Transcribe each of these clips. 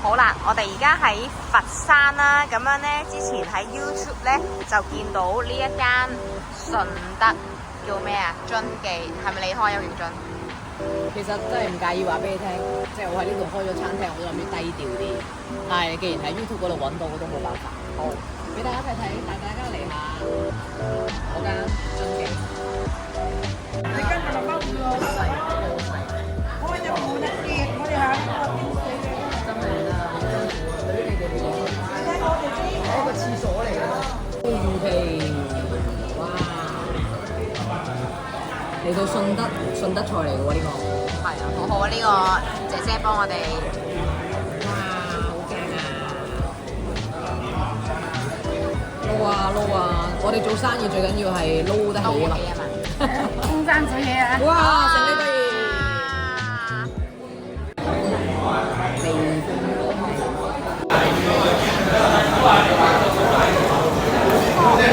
好啦，我哋而家喺佛山啦，咁樣咧，之前喺 YouTube 咧就見到呢一間順德叫咩啊？津記係咪你開有條津？其實真係唔介意話俾你聽，即係我喺呢度開咗餐廳，我都諗住低調啲。但係既然喺 YouTube 嗰度揾到，我都冇辦法。好，俾大家睇睇，帶大家嚟下嗰間津記。你跟住落包住咯，好細，我就冇得見，我哋下個邊死嘅。真係啦，對於你哋嚟講，你睇我哋呢係一個廁所嚟嘅。魚皮，哇！嚟到順德菜嚟嘅喎呢個。係啊，好好啊！呢個姐姐幫我哋。哇！好驚啊！撈啊撈啊！我哋做生意最緊要係撈得起啊嘛。風生水起啊！哇！成呢個嘢。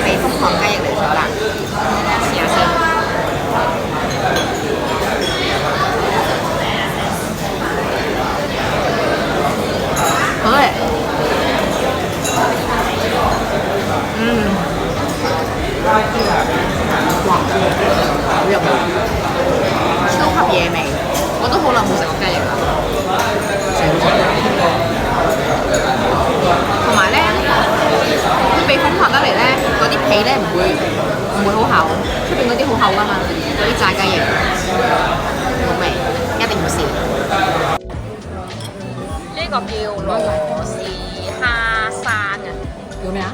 避風塘雞翼嚟咗啦，試下先。好嘅，哇，好入味，超級野味，我都好耐冇食過雞翼啦，同埋咧，佢避風塘得嚟咧，嗰啲皮咧唔會好厚，出邊嗰啲好厚㗎嘛，嗰啲炸雞翼好味，一定要試。呢個叫羅氏蝦山啊！叫咩啊？